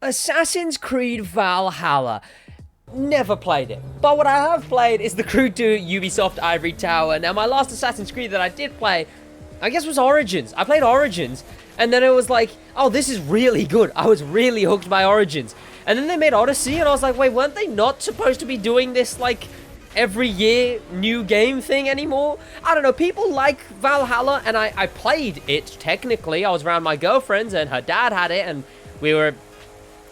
Assassin's Creed Valhalla. Never played it. But what I have played is the Crew 2 Ubisoft Ivory Tower. Now, my last Assassin's Creed that I did play, I guess, was Origins. I played Origins, and then it was like, oh, this is really good. I was really hooked by Origins. And then they made Odyssey, and I was like, wait, weren't they not supposed to be doing this, like, every year new game thing anymore? I don't know. People like Valhalla, and I played it, technically. I was around my girlfriend's, and her dad had it, and we were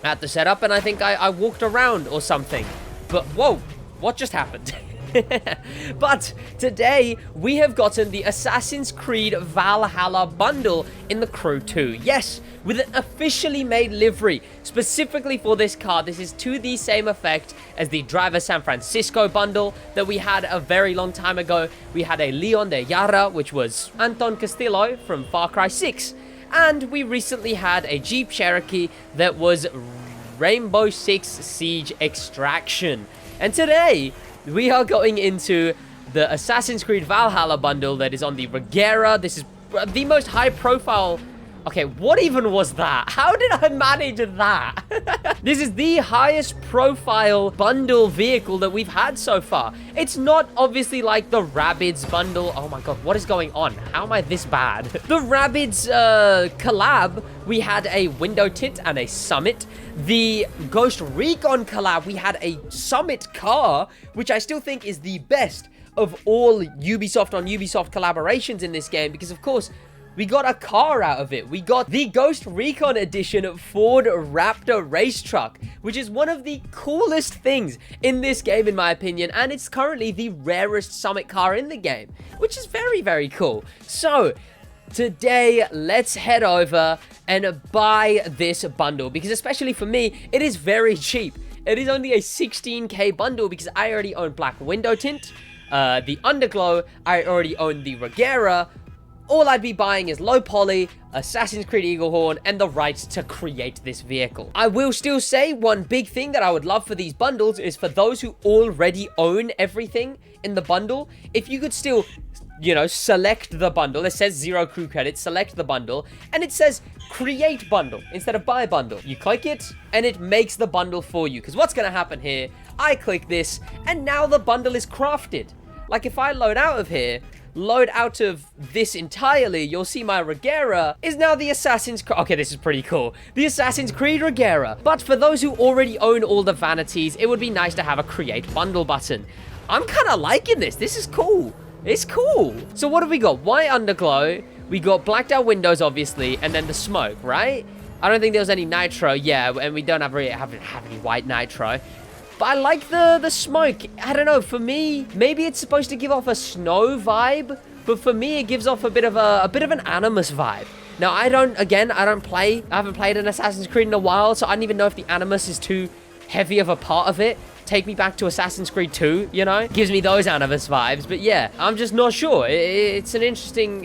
at the setup, and I think I walked around or something. But whoa, what just happened? But today we have gotten the Assassin's Creed Valhalla bundle in the Crew 2. Yes, with an officially made livery specifically for this car. This is to the same effect as the Driver San Francisco bundle that we had a very long time ago. We had a Leon de Yara, which was Anton Castillo from Far Cry 6. And we recently had a Jeep Cherokee that was Rainbow Six Siege Extraction. And today, we are going into the Assassin's Creed Valhalla bundle that is on the Regera. This is the most high-profile... Okay, what even was that? How did I manage that? This is the highest profile bundle vehicle that we've had so far. It's not obviously like the Rabbids bundle. Oh my god, what is going on? How am I this bad? The Rabbids collab, we had a Window Tint and a Summit. The Ghost Recon collab, we had a Summit car, which I still think is the best of all Ubisoft on Ubisoft collaborations in this game, because of course, we got a car out of it. We got the Ghost Recon Edition Ford Raptor race truck, which is one of the coolest things in this game, in my opinion, and it's currently the rarest Summit car in the game, which is very, very cool. So, today, let's head over and buy this bundle, because especially for me, it is very cheap. It is only a 16k bundle, because I already own Black Window Tint, the Underglow, I already own the Regera. All I'd be buying is low poly, Assassin's Creed Eaglehorn, and the rights to create this vehicle. I will still say one big thing that I would love for these bundles is for those who already own everything in the bundle, if you could still, you know, select the bundle. It says 0 crew credits, select the bundle, and it says create bundle instead of buy bundle. You click it, and it makes the bundle for you. Because what's going to happen here, I click this, and now the bundle is crafted. Like if I load out of here, load out of this entirely, you'll see my Regera is now the Assassin's Creed. Okay, this is pretty cool. The Assassin's Creed Regera. But for those who already own all the Vanities, it would be nice to have a create bundle button. I'm kind of liking this. This is cool. It's cool. So what have we got? Why Underglow? We got blacked out windows, obviously, and then the smoke, right? I don't think there was any nitro. Yeah, and we don't have any white nitro. But I like the smoke. I don't know, for me, maybe it's supposed to give off a snow vibe, but for me, it gives off a bit of an Animus vibe. Now, I haven't played an Assassin's Creed in a while, so I don't even know if the Animus is too heavy of a part of it. Take me back to Assassin's Creed 2, you know? Gives me those Animus vibes, but yeah, I'm just not sure. It's an interesting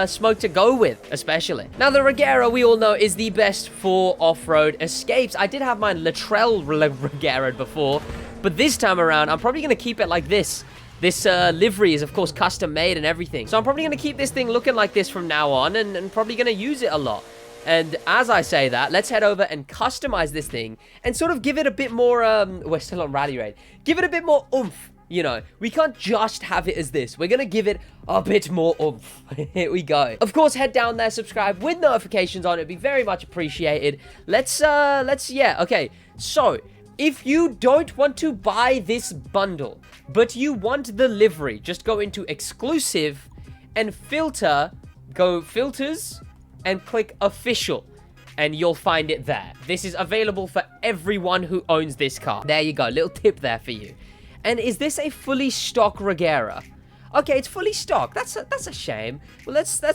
smoke to go with, especially. Now, the Regera, we all know, is the best for off-road escapes. I did have my Latrell Regera before, but this time around, I'm probably going to keep it like this. This livery is, of course, custom made and everything. So I'm probably going to keep this thing looking like this from now on, and probably going to use it a lot. And as I say that, let's head over and customize this thing and sort of give it a bit more, we're still on Rally Raid. Give it a bit more oomph, you know. We can't just have it as this. We're going to give it a bit more oomph. Here we go. Of course, head down there, subscribe with notifications on. It'd be very much appreciated. Yeah, okay. So, if you don't want to buy this bundle, but you want the livery, just go into exclusive and go filters, and click official, and you'll find it there. This is available for everyone who owns this car. There you go, little tip there for you. And is this a fully stock Regera? Okay, it's fully stock. That's a shame. Well, let's get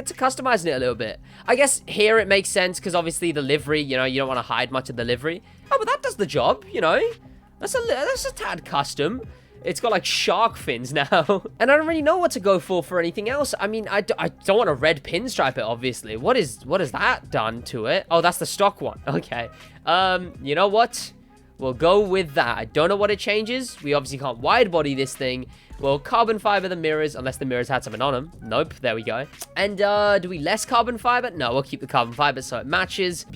to customizing it a little bit. I guess here it makes sense because obviously the livery, you know, you don't want to hide much of the livery. Oh, but that does the job, you know. That's a tad custom. It's got like shark fins now. And I don't really know what to go for anything else. I mean, I don't want a red pinstripe it, obviously. What is that done to it? Oh, that's the stock one. Okay. You know what? We'll go with that. I don't know what it changes. We obviously can't wide body this thing. Well, carbon fiber the mirrors, unless the mirrors had something on them. Nope, there we go. And do we less carbon fiber? No, we'll keep the carbon fiber so it matches.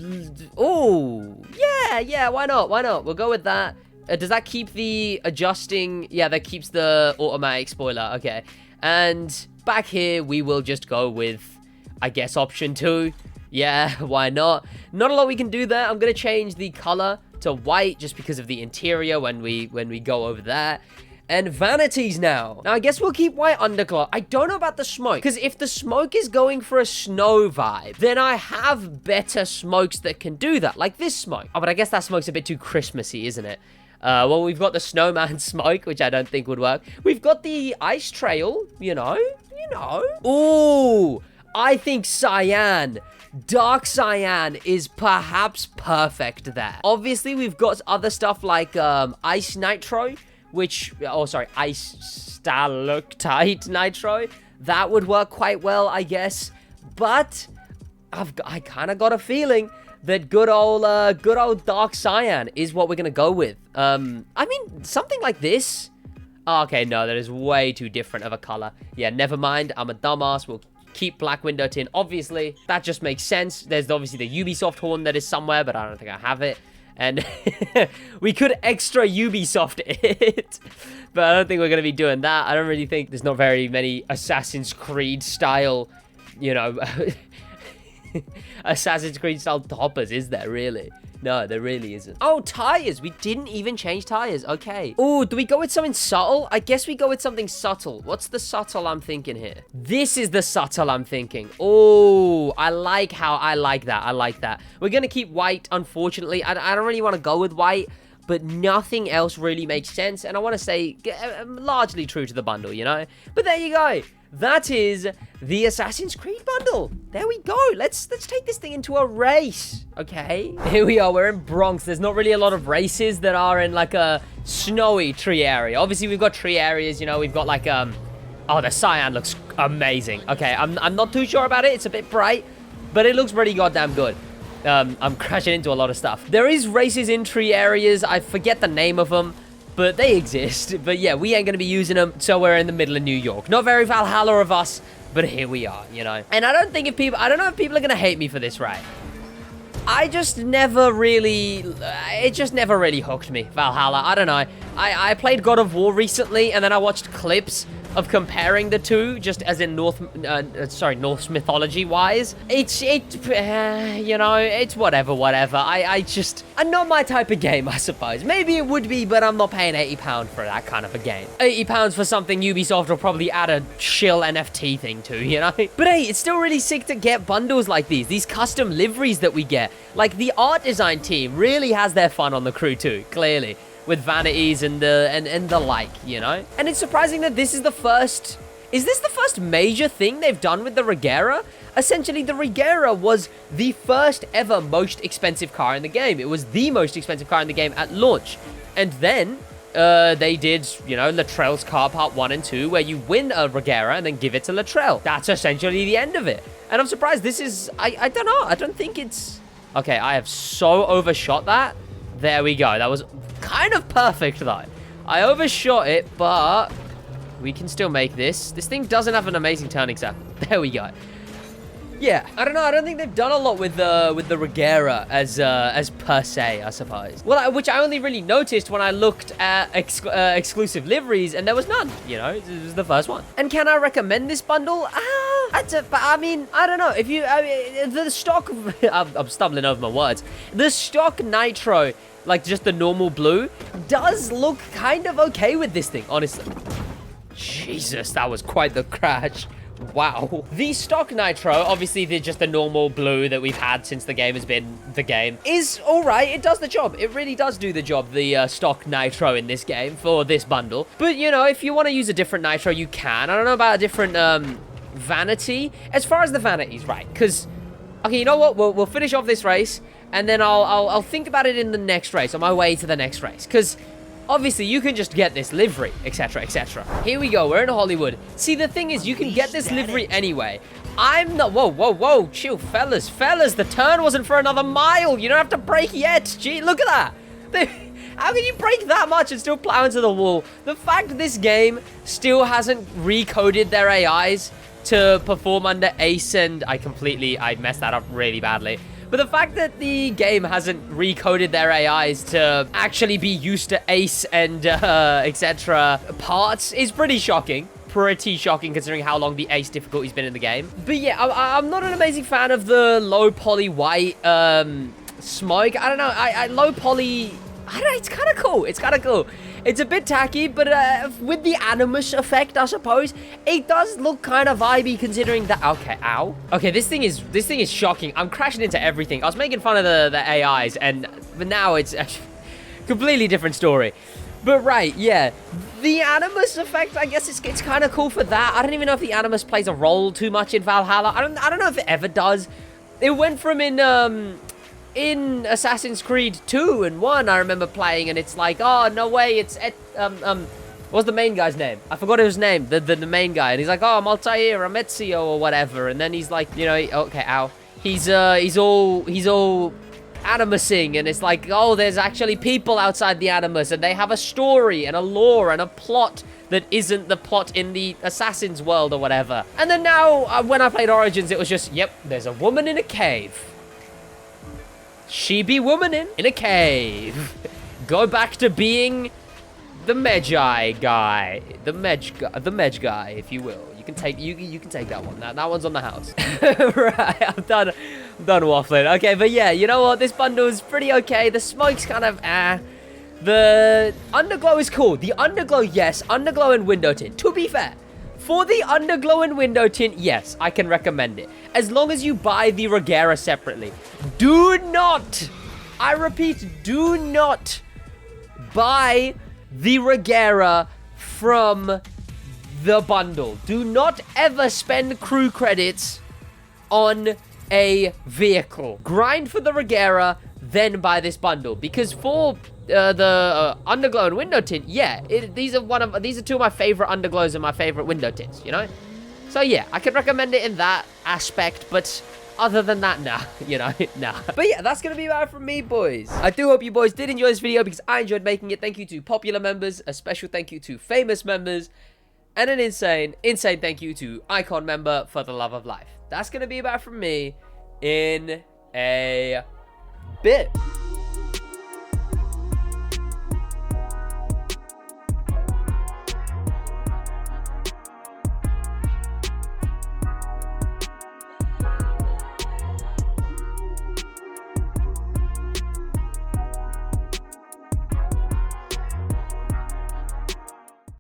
Oh, yeah, why not? We'll go with that. Does that keep the adjusting? Yeah, that keeps the automatic spoiler. Okay. And back here, we will just go with, I guess, option 2. Yeah, why not? Not a lot we can do there. I'm going to change the color to white just because of the interior when we go over that. And vanities now. Now, I guess we'll keep white underglow. I don't know about the smoke, because if the smoke is going for a snow vibe, then I have better smokes that can do that, like this smoke. Oh, but I guess that smoke's a bit too Christmassy, isn't it? Well, we've got the snowman smoke, which I don't think would work. We've got the ice trail, you know. Ooh, I think cyan. Dark cyan is perhaps perfect there. Obviously, we've got other stuff like ice nitro, ice stalactite nitro. That would work quite well, I guess. But I kind of got a feeling that good old dark cyan is what we're gonna go with. I mean, something like this. Oh, okay, no, that is way too different of a color. Yeah, never mind. I'm a dumbass. We'll keep black window tint. Obviously, that just makes sense. There's obviously the Ubisoft horn that is somewhere, but I don't think I have it. And we could extra Ubisoft it, but I don't think we're going to be doing that. I don't really think there's not very many Assassin's Creed style, you know, Assassin's Creed style toppers, is there really? No, there really isn't. Oh, tires. We didn't even change tires. Okay. Oh, do we go with something subtle? I guess we go with something subtle. What's the subtle I'm thinking here? This is the subtle I'm thinking. Oh, I like that. We're going to keep white, unfortunately. I don't really want to go with white, but nothing else really makes sense. And I want to say largely true to the bundle, you know? But there you go. That is the Assassin's Creed bundle. There we go. Let's take this thing into a race. Okay. Here we are. We're in Bronx. There's not really a lot of races that are in like a snowy tree area. Obviously, we've got tree areas, you know. We've got like, oh, the cyan looks amazing. Okay, I'm not too sure about it. It's a bit bright, but it looks pretty goddamn good. I'm crashing into a lot of stuff. There is races in tree areas. I forget the name of them, but they exist. But yeah, we ain't gonna be using them, so we're in the middle of New York. Not very Valhalla of us, but here we are, you know. And I don't know if people are gonna hate me for this, right? I just never really, it just never really hooked me, Valhalla. I don't know. I played God of War recently, and then I watched clips of comparing the two, just as in Norse mythology wise. You know, it's whatever. I'm not my type of game, I suppose. Maybe it would be, but I'm not paying £80 for that kind of a game. £80 for something Ubisoft will probably add a shill NFT thing to, you know? But hey, it's still really sick to get bundles like these custom liveries that we get. Like, the art design team really has their fun on the crew too, clearly, with Vanities and the like, you know? And it's surprising that this is the first... Is this the first major thing they've done with the Regera? Essentially, the Regera was the first ever most expensive car in the game. It was the most expensive car in the game at launch. And then they did, you know, Latrell's Car Part 1 and 2, where you win a Regera and then give it to Latrell. That's essentially the end of it. And I'm surprised this is... I don't know. I don't think it's... Okay, I have so overshot that. There we go. That was kind of perfect, though. I overshot it, but we can still make this. This thing doesn't have an amazing turning circle. There we go. Yeah, I don't know. I don't think they've done a lot with the Regera as per se, I suppose. Well, which I only really noticed when I looked at exclusive liveries, and there was none. You know, it was the first one. And can I recommend this bundle? I mean, I don't know. If you, the stock, I'm stumbling over my words. The stock nitro, like just the normal blue, does look kind of okay with this thing, honestly. Jesus, that was quite the crash. Wow. The stock nitro, obviously just the normal blue that we've had since the game has been the game, is all right. It does the job. It really does do the job, the stock nitro in this game for this bundle. But, you know, if you want to use a different nitro, you can. I don't know about a different vanity. As far as the vanities, right? Because, okay, you know what? We'll finish off this race, and then I'll think about it in the next race, on my way to the next race. Because... obviously, you can just get this livery, etc., etc. Here we go. We're in Hollywood. See, the thing is, you can get this livery anyway. I'm not... Whoa. Chill, fellas. The turn wasn't for another mile. You don't have to brake yet. Gee, look at that. How can you break that much and still plow into the wall? The fact this game still hasn't recoded their AIs to perform under Ace and... I messed that up really badly. But the fact that the game hasn't recoded their AIs to actually be used to Ace and etc. parts is pretty shocking. Pretty shocking considering how long the Ace difficulty's been in the game. But yeah, I'm not an amazing fan of the low poly white smoke. I don't know. Low poly... I don't know. It's kind of cool. It's kind of cool. It's a bit tacky, but with the Animus effect, I suppose, it does look kind of vibey considering that... Okay, ow. Okay, this thing is shocking. I'm crashing into everything. I was making fun of the AIs, but now it's a completely different story. But right, yeah. The Animus effect, I guess it's kind of cool for that. I don't even know if the Animus plays a role too much in Valhalla. I don't know if it ever does. It went from in Assassin's Creed 2 and 1, I remember playing, and it's like, oh, no way, it's, what's the main guy's name? I forgot his name, the main guy, and he's like, oh, I'm Altair, I'm Ezio, or whatever, and then he's like, you know, okay, ow. He's all animusing, and it's like, oh, there's actually people outside the Animus, and they have a story, and a lore, and a plot that isn't the plot in the Assassin's world, or whatever. And then now, when I played Origins, it was just, yep, there's a woman in a cave. She be womanin in a cave. Go back to being the Magi guy, the Mej guy, if you will. You can take that one. That one's on the house. Right, I'm done waffling. Okay, but yeah, you know what? This bundle is pretty okay. The smoke's kind of The Underglow is cool. The Underglow, yes. Underglow and Window Tint. To be fair, for the Underglow and Window Tint, yes, I can recommend it. As long as you buy the Regera separately. Do not, I repeat, do not buy the Regera from the bundle. Do not ever spend crew credits on a vehicle. Grind for the Regera, then buy this bundle. Because for the Underglow and Window Tint, yeah, these are two of my favorite Underglows and my favorite Window Tints, you know? So yeah, I could recommend it in that aspect, but other than that, nah, you know, nah. But yeah, that's gonna be about it from me, boys. I do hope you boys did enjoy this video because I enjoyed making it. Thank you to popular members, a special thank you to famous members, and an insane thank you to Icon member for the love of life. That's gonna be about it from me in a bit.